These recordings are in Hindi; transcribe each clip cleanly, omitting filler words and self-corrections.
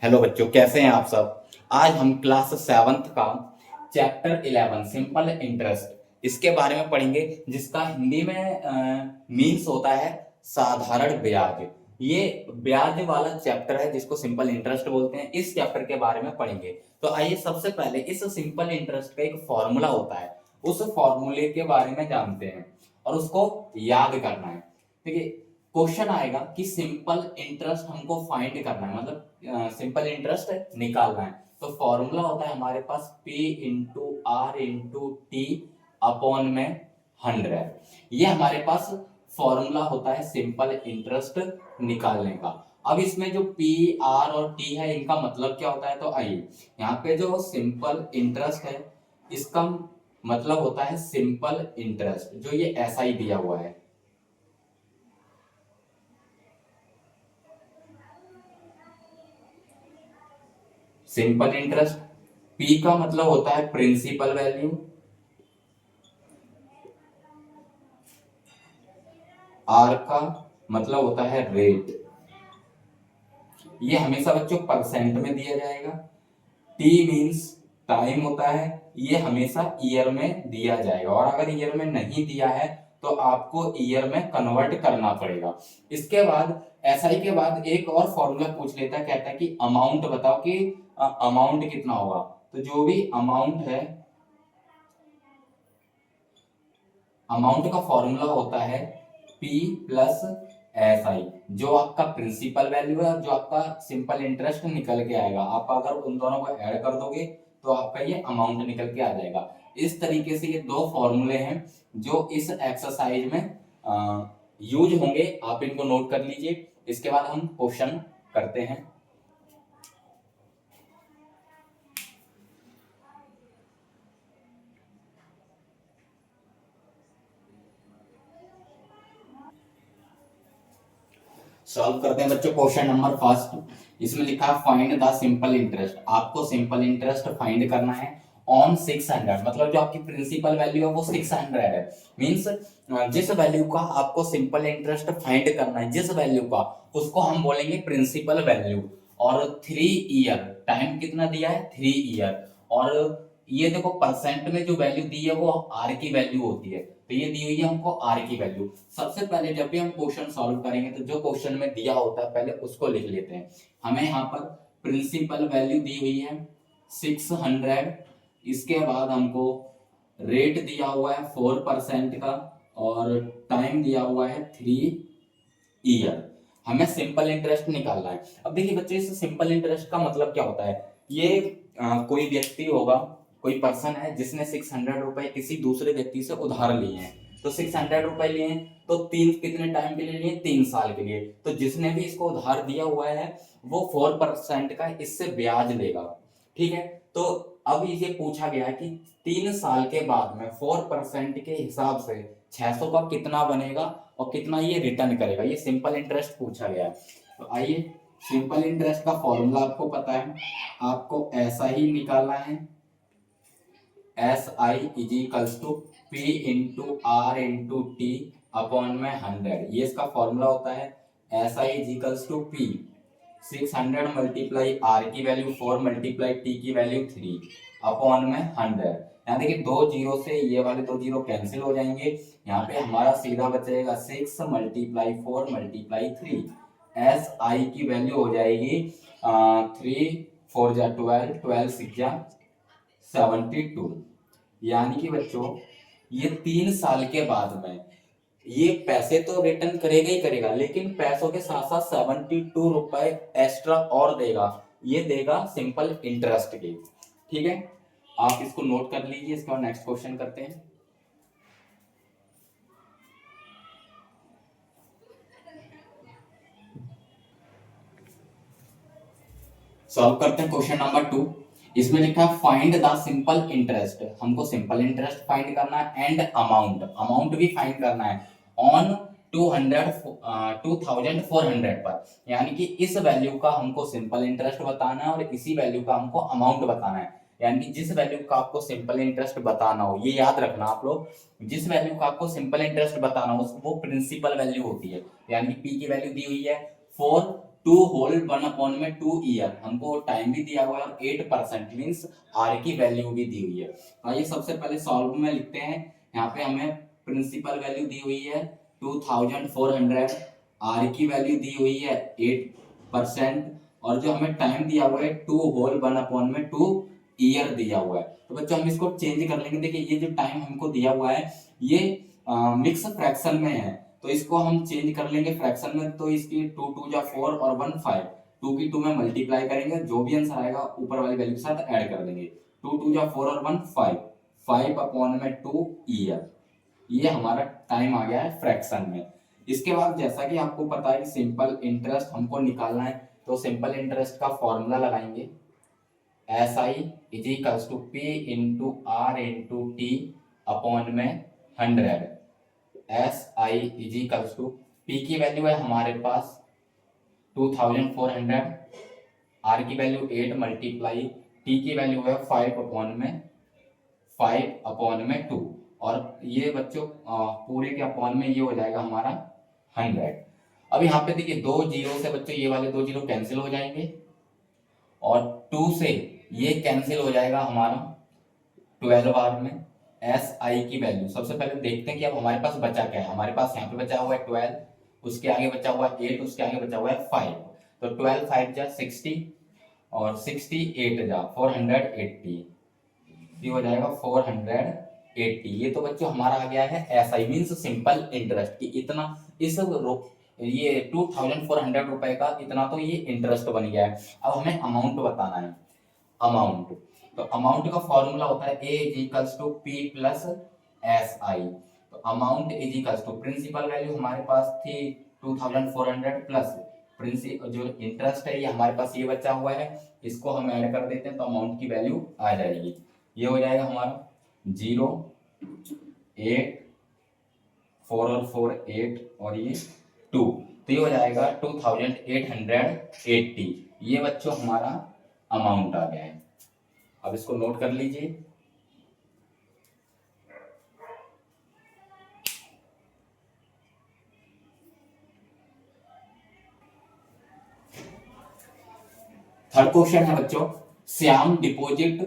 हेलो बच्चों, कैसे हैं आप सब। आज हम क्लास 7th का चैप्टर 11 सिंपल इंटरेस्ट इसके बारे में पढ़ेंगे, जिसका हिंदी में मीन्स होता है साधारण ब्याज। ये ब्याज वाला चैप्टर है जिसको सिंपल इंटरेस्ट बोलते हैं। इस चैप्टर के बारे में पढ़ेंगे। तो आइए सबसे पहले इस सिंपल इंटरेस्ट का एक फॉर्मूला होता है, उस फॉर्मूले के बारे में जानते हैं और उसको याद करना है। ठीक है, क्वेश्चन आएगा कि सिंपल इंटरेस्ट हमको फाइंड करना है, मतलब सिंपल इंटरेस्ट निकालना है। तो फॉर्मूला होता है हमारे पास P into R into T upon में 100। ये हमारे पास फॉर्मूला होता है सिंपल इंटरेस्ट निकालने का। अब इसमें जो P R और T है, इनका मतलब क्या होता है। तो आइए, यहाँ पे जो सिंपल इंटरेस्ट है इसका मतलब होता है सिंपल इंटरेस्ट, जो ये ऐसा ही दिया हुआ है। Simple interest. पी का मतलब होता है प्रिंसिपल वैल्यू, आर का मतलब होता है रेट। ये हमेशा बच्चों परसेंट में दिया जाएगा। टी मींस टाइम होता है, ये हमेशा ईयर में दिया जाएगा, और अगर ईयर में नहीं दिया है तो आपको ईयर में कन्वर्ट करना पड़ेगा। इसके बाद एसआई के बाद एक और फॉर्मूला पूछ लेता है, कहता है कि अमाउंट बताओ कि अमाउंट कितना होगा। तो जो भी अमाउंट है, अमाउंट का फॉर्मूला होता है P प्लस एस आई, जो आपका प्रिंसिपल वैल्यू है और जो आपका सिंपल इंटरेस्ट निकल के आएगा। आप अगर उन दोनों को ऐड कर दोगे तो आपका ये अमाउंट निकल के आ जाएगा। इस तरीके से ये दो फॉर्मूले हैं जो इस एक्सरसाइज में यूज होंगे। आप इनको नोट कर लीजिए। इसके बाद हम क्वेश्चन करते हैं। सॉल्व करते हैं बच्चों क्वेश्चन नंबर फर्स्ट। इसमें लिखा है फाइंड द सिंपल इंटरेस्ट। आपको सिंपल इंटरेस्ट फाइंड करना है ऑन 600, मतलब जो आपकी प्रिंसिपल वैल्यू है वो 600 है। मींस जिस वैल्यू का आपको सिंपल इंटरेस्ट फाइंड करना है, जिस वैल्यू का, उसको हम बोलेंगे प्रिंसिपल वैल्यू। और 3 ईयर, टाइम कितना दिया है 3 ईयर। और ये देखो परसेंट में जो वैल्यू दी है वो आर की वैल्यू होती है। तो ये दी हुई है हमको आर की वैल्यू। सबसे पहले जब भी हम क्वेश्चन सॉल्व करेंगे तो जो क्वेश्चन में दिया होता है पहले उसको लिख लेते हैं। हमें यहाँ पर प्रिंसिपल वैल्यू दी हुई है 600। इसके बाद हमको रेट दिया हुआ है 4% का, और टाइम दिया हुआ है 3 ईयर। हमें सिंपल इंटरेस्ट निकालना है। अब देखिए बच्चे, इस सिंपल इंटरेस्ट का मतलब क्या होता है। ये कोई व्यक्ति होगा, कोई पर्सन है जिसने 600 रुपए किसी दूसरे व्यक्ति से उधार लिए हैं। तो 600 रुपए लिए हैं तो तीन कितने टाइम के लिए लिए, 3 साल के लिए। तो जिसने भी इसको उधार दिया हुआ है वो 4% का इससे ब्याज लेगा। ठीक है, तो अब ये पूछा गया है कि 3 साल के बाद में 4% के हिसाब से 600 का कितना बनेगा और कितना ये रिटर्न करेगा। ये सिंपल इंटरेस्ट पूछा गया है। तो आइए, सिंपल इंटरेस्ट का फॉर्मूला आपको पता है, आपको ऐसा ही निकालना है। S I is equals to P into R into T upon में 100। ये इसका फॉर्मूला होता है। S I is equals to P 600 multiply R की वैल्यू 4 मल्टीप्लाई टी की वैल्यू 3 अपॉन में 100। यहाँ देखिए 2 जीरो से ये वाले 2 जीरो कैंसिल हो जाएंगे। यहाँ पे हमारा सीधा बचेगा 6 मल्टीप्लाई 4 मल्टीप्लाई 3। एस आई की वैल्यू हो जाएगी 3 4 जा 12, 12 6 जा 72। यानी कि बच्चों ये 3 साल के बाद में ये पैसे तो रिटर्न करेगा ही करेगा, लेकिन पैसों के साथ साथ 72 रुपए एक्स्ट्रा और देगा। ये देगा सिंपल इंटरेस्ट के। ठीक है, आप इसको नोट कर लीजिए। इसका नेक्स्ट क्वेश्चन करते हैं। सॉल्व करते हैं क्वेश्चन नंबर 2। इसमें लिखा है फाइंड द सिंपल इंटरेस्ट। हमको सिंपल इंटरेस्ट फाइंड करना है एंड अमाउंट, अमाउंट भी फाइंड करना है ऑन 2400 पर। यानी कि इस वैल्यू का हमको सिंपल इंटरेस्ट बताना है और इसी वैल्यू का हमको अमाउंट बताना है। यानी कि जिस वैल्यू का आपको सिंपल इंटरेस्ट बताना हो, ये याद रखना आप लोग, जिस वैल्यू का आपको सिंपल इंटरेस्ट बताना हो वो प्रिंसिपल वैल्यू होती है। यानी कि पी की वैल्यू दी हुई है 4 टू होल 1/में 2 ईयर, हमको टाइम भी दिया हुआ है और 8% मीन्स आर की वैल्यू भी दी हुई है। तो आइए सबसे पहले सॉल्व में लिखते हैं। यहाँ पे हमें प्रिंसिपल वैल्यू दी हुई है 2400, आर की वैल्यू दी हुई है 8% और जो हमें टाइम दिया हुआ है 2 होल 1/में 2 ईयर दिया हुआ है। तो बच्चों हम इसको चेंज कर लेंगे। देखिए ये जो टाइम हमको दिया हुआ है ये मिक्स फ्रैक्शन में है, तो इसको हम चेंज कर लेंगे फ्रैक्शन में। तो इसकी 2 2 जा 4 और 1 5, 2 की 2 में मल्टीप्लाई करेंगे, जो भी आंसर आएगा ऊपर वाली वैल्यू के साथ ऐड कर देंगे। 2 2 जा 4 और 1 5, 5/2 ईयर, ये हमारा टाइम आ गया है फ्रैक्शन में। इसके बाद जैसा कि आपको पता है कि सिंपल इंटरेस्ट हमको निकालना है, तो सिंपल इंटरेस्ट का फॉर्मूला लगाएंगे S I is equals to P into R into T upon में 100। S I is equals to P की वैल्यू है हमारे पास 2400, आर की वैल्यू 8 मल्टीप्लाई टी की वैल्यू है 5/2 और ये बच्चों पूरे के अपॉन में ये हो जाएगा हमारा 100। अब यहाँ पे देखिए 2 जीरो से बच्चों ये वाले 2 जीरो कैंसिल हो जाएंगे और 2 से ये कैंसिल हो जाएगा हमारा 12 आर में। एस आई की वैल्यू सबसे पहले देखते हैं कि अब हमारे पास बचा क्या है। हमारे पास यहाँ पे बचा हुआ है 12, उसके आगे बचा हुआ है 8, उसके आगे बचा हुआ है 5। तो 12 5 जा 60 और 68 जा 480, ये हो जाएगा 480। ये तो बच्चों हमारा आ गया है एसआई मींस सिंपल इंटरेस्ट की इतना इस ये 2400 रुपए का इतना तो ये इंटरेस्ट बन गया है। अब हमें अमाउंट बताना है। अमाउंट, तो अमाउंट का फॉर्मूला होता है A is equals to P plus S I. तो amount is equals to principal value हमारे पास थी 2400 प्लस प्रिंसिपल जो इंटरेस्ट है ये हमारे पास ये बचा हुआ है, इसको हम ऐड कर देते हैं तो अमाउंट की वैल्यू आ जाएगी। ये हो जाएगा हमारा 0 8 4 और 4 8 और ये 2, तो ये हो जाएगा 2880। ये बच्चों हमारा अमाउंट आ गया है। अब इसको नोट कर लीजिए। थर्ड क्वेश्चन है बच्चों, श्याम डिपॉजिट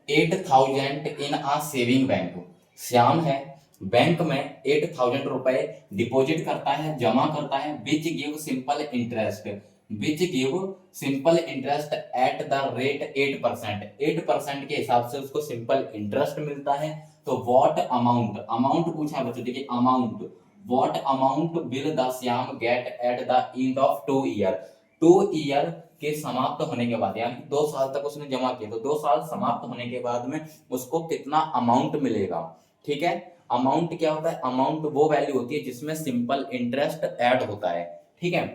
8000 इन आ सेविंग बैंक। श्याम है बैंक में 8000 रुपए डिपॉजिट करता है, जमा करता है, which give simple interest, which give simple interest at the rate 8%। 8% के हिसाब से उसको सिंपल इंटरेस्ट मिलता है। तो व्हाट अमाउंट, अमाउंट पूछा है बच्चों, देखिए amount, what amount will the Shyam get at the end of 2 year. 2 year के समाप्त होने के बाद, यानी 2 साल तक उसने जमा किया, तो 2 साल समाप्त होने के बाद में उसको कितना अमाउंट मिलेगा। ठीक है, अमाउंट क्या होता है, अमाउंट वो वैल्यू होती है जिसमें सिंपल इंटरेस्ट ऐड होता है। ठीक है,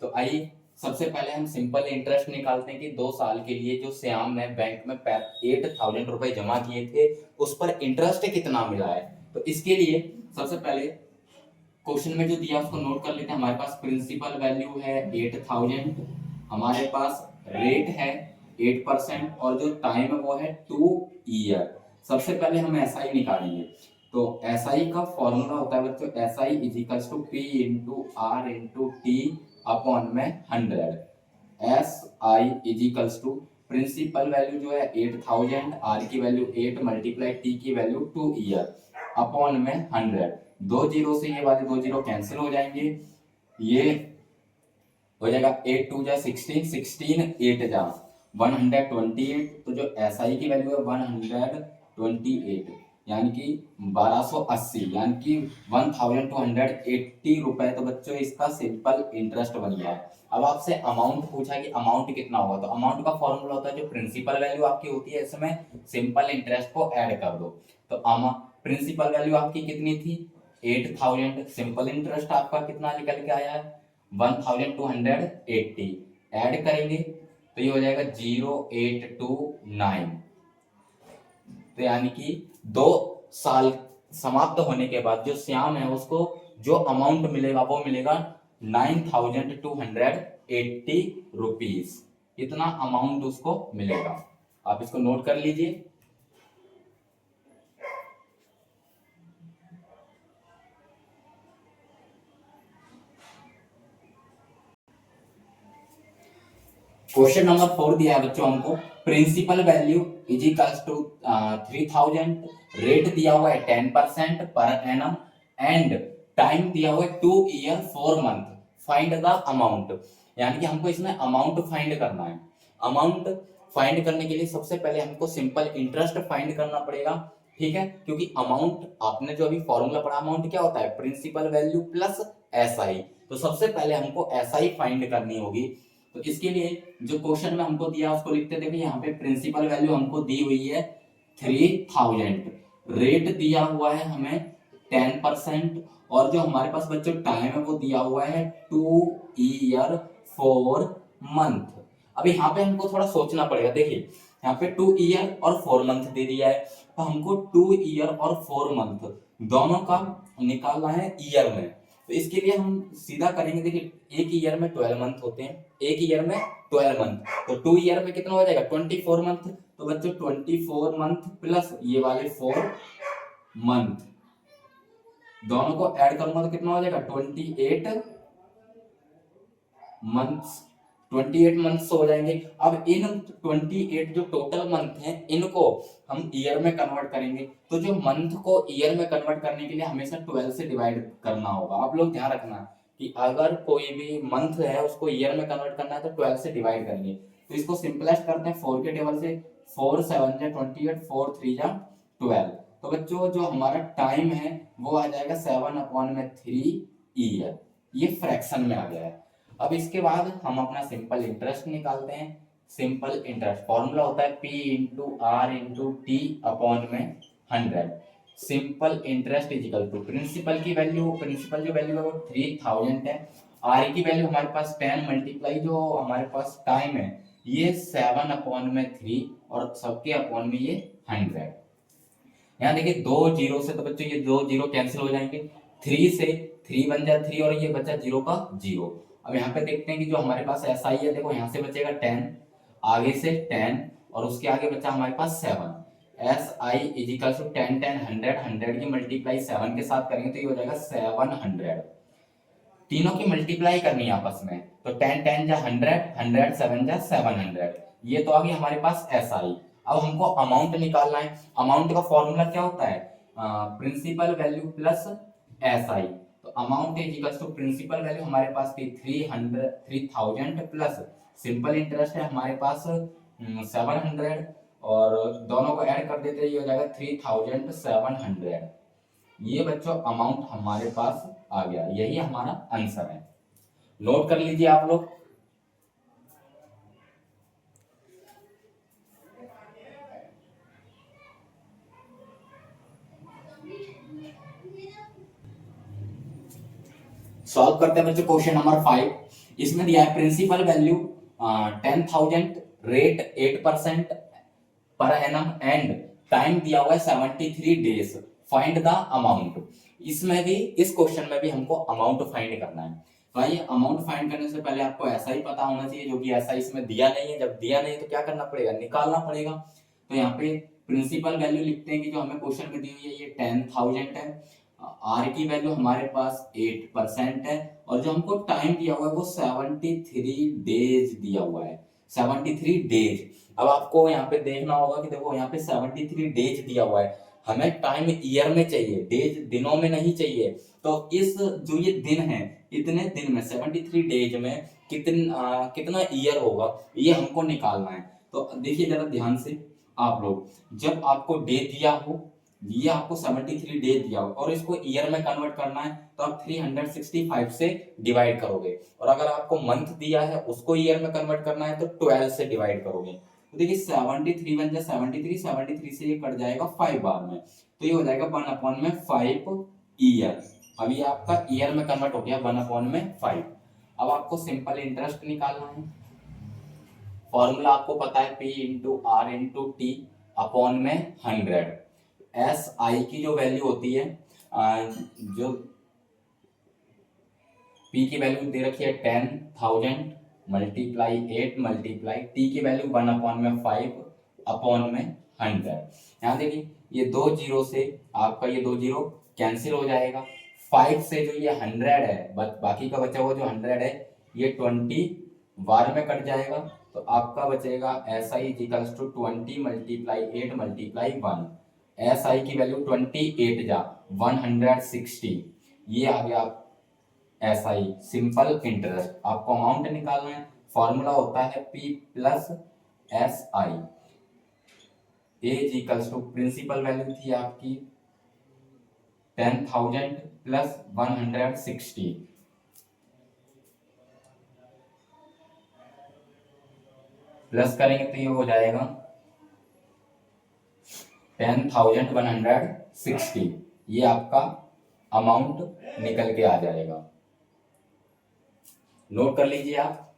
तो आइए सबसे पहले हम सिंपल इंटरेस्ट निकालते हैं कि 2 साल के लिए जो श्याम ने बैंक में 8000 रुपए जमा किए थे उस पर इंटरेस्ट कितना मिला है। तो इसके लिए सबसे पहले क्वेश्चन में जो दिया उसको नोट कर लेते हैं। हमारे पास प्रिंसिपल वैल्यू है 8000, हमारे पास रेट है 8% और जो टाइम है वो है 2 ईयर। सबसे पहले हम एसआई निकालेंगे। तो एसआई का फॉर्मूला होता है बच्चों SI is equals to P into R into T upon में 100। S I is equals to principal value जो है 8000, आर की वैल्यू 8 मल्टीप्लाई टी की वैल्यू 2 ईयर अपॉन में 100। 2 जीरो से ये वाले 2 जीरो कैंसिल हो जाएंगे, ये हो जाएगा 8 2 जा 16, 16 8 जा 128। तो जो एसआई की वैल्यू है 128 यानी कि 1280 यानी कि 1280 रुपए। तो बच्चों इसका सिंपल इंटरेस्ट बन गया है। अब आपसे अमाउंट पूछा कि अमाउंट कितना होगा, तो अमाउंट का फॉर्मूला होता है जो प्रिंसिपल वैल्यू आपकी होती है इसमें सिंपल इंटरेस्ट को ऐड कर दो। तो प्रिंसिपल वैल्यू आपकी कितनी थी 8000, सिंपल इंटरेस्ट आपका कितना निकल के आया है 1280, ऐड करेंगे तो ये हो जाएगा 0829। तो यानी कि 2 साल समाप्त होने के बाद जो श्याम है उसको जो अमाउंट मिलेगा वो मिलेगा 9280 रुपीज, इतना अमाउंट उसको मिलेगा। आप इसको नोट कर लीजिए। क्वेश्चन नंबर 4 दिया है बच्चों हमको, principal value is equals to 3000, rate दिया हुआ है 10% पर एनम एंड टाइम दिया हुआ है 2 year 4 month, find the amount. यानी कि हमको इसमें अमाउंट फाइंड करना है। अमाउंट फाइंड करने के लिए सबसे पहले हमको सिंपल इंटरेस्ट फाइंड करना पड़ेगा, ठीक है, क्योंकि अमाउंट आपने जो अभी फॉर्मूला पढ़ा, अमाउंट क्या होता है, प्रिंसिपल वैल्यू प्लस एसआई। तो सबसे पहले हमको एसआई फाइंड करनी होगी। तो इसके लिए जो क्वेश्चन में हमको दिया उसको लिखते, देखिए यहाँ पे प्रिंसिपल वैल्यू हमको दी हुई है 3000, रेट दिया हुआ है हमें 10%, और जो हमारे पास बच्चों टाइम है वो दिया हुआ है 2 ईयर 4 मंथ। अब यहाँ पे हमको थोड़ा सोचना पड़ेगा, देखिए यहाँ पे 2 ईयर और 4 मंथ दे दिया है, तो हमको 2 ईयर और 4 मंथ दोनों का निकालना है ईयर में। तो इसके लिए हम सीधा करेंगे, देखिए एक ईयर में 12 मंथ होते हैं, एक ईयर में 12 मंथ, तो 2 ईयर में कितना हो जाएगा 24 मंथ। तो बच्चों 24 मंथ प्लस ये वाले 4 मंथ, दोनों को ऐड करूंगा तो कितना हो जाएगा 28 मंथ्स, 28 मंथ्स हो जाएंगे। अब इन 28 जो टोटल मंथ हैं इनको हम ईयर में कन्वर्ट करेंगे, तो जो मंथ को ईयर में कन्वर्ट करने के लिए हमेशा 12 से डिवाइड करना होगा। आप लोग ध्यान रखना कि अगर कोई भी मंथ है उसको ईयर में कन्वर्ट करना है तो 12 से डिवाइड करेंगे। तो इसको सिंपलेस्ट करते हैं 4 के टेबल से, 4 7 जा 28, 4 3 जा 12। तो बच्चों जो हमारा टाइम है वो आ जाएगा 7/3 ईयर, ये फ्रैक्शन में आ गया है। अब इसके बाद हम अपना सिंपल इंटरेस्ट निकालते हैं। सिंपल इंटरेस्ट फॉर्मूला होता है P into R into T upon में 100। Simple interest is equal to principal की वैल्यू, प्रिंसिपल जो वैल्यू है वो 3000 है, आर की वैल्यू हमारे पास 10 मल्टीप्लाई जो हमारे पास टाइम है ये 7/3 और सबके अपॉन में ये 100। यहाँ देखिए 2 जीरो से तो बच्चों ये 2 जीरो कैंसिल हो जाएंगे, 3 से 3 बन जाए 3 और ये बचा 0 का 0। अब यहाँ पे देखते हैं कि जो हमारे पास एस आई है, देखो यहाँ से बचेगा 10, आगे से 10 और उसके आगे बचा हमारे पास 7। एस आई इजिकल टू 10 10 100, 100 की मल्टीप्लाई 7 के साथ करेंगे तो ये हो जाएगा 700। तीनों की मल्टीप्लाई करनी है आपस में, तो 10 10 जा 100, 100 7 जा 700, ये तो आ गई हमारे पास एस आई। अब हमको अमाउंट निकालना है। अमाउंट का फॉर्मूला क्या होता है, principal value plus S I. तो amount is equal to principal value हमारे पास थी 3000 प्लस सिंपल इंटरेस्ट है हमारे पास 700, और दोनों को ऐड कर देते हैं ये हो जाएगा 3700। ये बच्चों अमाउंट हमारे पास आ गया, यही हमारा आंसर है। नोट कर लीजिए आप लोग। सॉल्व करते हैं बच्चों क्वेश्चन नंबर 5। इसमें दिया है principal value 10,000, rate 8% per annum and time दिया हुआ है 73 डेज, फाइंड द अमाउंट। इसमें भी, इस क्वेश्चन में भी हमको अमाउंट फाइंड करना है। तो आइए अमाउंट फाइंड करने से पहले आपको ऐसा ही पता होना चाहिए, जो कि ऐसा इसमें दिया नहीं है। जब दिया नहीं तो क्या करना पड़ेगा, निकालना पड़ेगा। तो यहाँ पे प्रिंसिपल वैल्यू लिखते हैं कि जो हमें क्वेश्चन में दी हुई है ये 10,000 है, आर की वैल्यू हमारे पास 8% है, और जो हमको टाइम दिया हुआ है वो 73 डेज दिया हुआ है, 73 डेज। अब आपको यहाँ पे देखना होगा कि देखो यहाँ पे 73 डेज दिया हुआ है, हमें टाइम ईयर में चाहिए, डेज दिनों में नहीं चाहिए। तो इस जो ये दिन है, इतने दिन में 73 डेज में कितना ईयर होगा ये हमको निकालना है। तो देखिए जरा ध्यान से आप लोग, जब आपको डे दिया हो, ये आपको 73 डे दिया हो और इसको ईयर में कन्वर्ट करना है तो आप 365 से डिवाइड करोगे, और अगर आपको मंथ दिया है उसको ईयर में कन्वर्ट करना है तो 12 से डिवाइड करोगे। तो देखिए 73 बन जाए 73 से ये कट जाएगा 5 बार में, तो ये हो जाएगा 1/5 ईयर। अभी आपका ईयर में कन्वर्ट हो गया 1/5। अब आपको सिंपल इंटरेस्ट निकालना है। फॉर्मूला आपको पता है P into R into T upon में 100। एस आई की जो वैल्यू होती है, जो P की वैल्यू दे रखी है 10,000 मल्टीप्लाई 8 मल्टीप्लाई टी की वैल्यू 1/5 अपॉन में 100। यहाँ देखिए ये 2 जीरो से आपका ये 2 जीरो कैंसिल हो जाएगा, 5 से जो ये 100 है, बाकी का बचा हुआ जो 100 है ये 20 बार में कट जाएगा, तो आपका बचेगा S I is equals to 20 multiply 8 multiply 1। S I की वैल्यू 28 जा 160, ये आ गया एस आई सिंपल इंटरेस्ट। आपको अमाउंट निकालना है, फॉर्मूला होता है P plus S I. A is equals to principal value थी आपकी 10,000 प्लस 160, प्लस करेंगे तो ये हो जाएगा 10,160, ये आपका अमाउंट निकल के आ जाएगा। नोट कर लीजिए आप।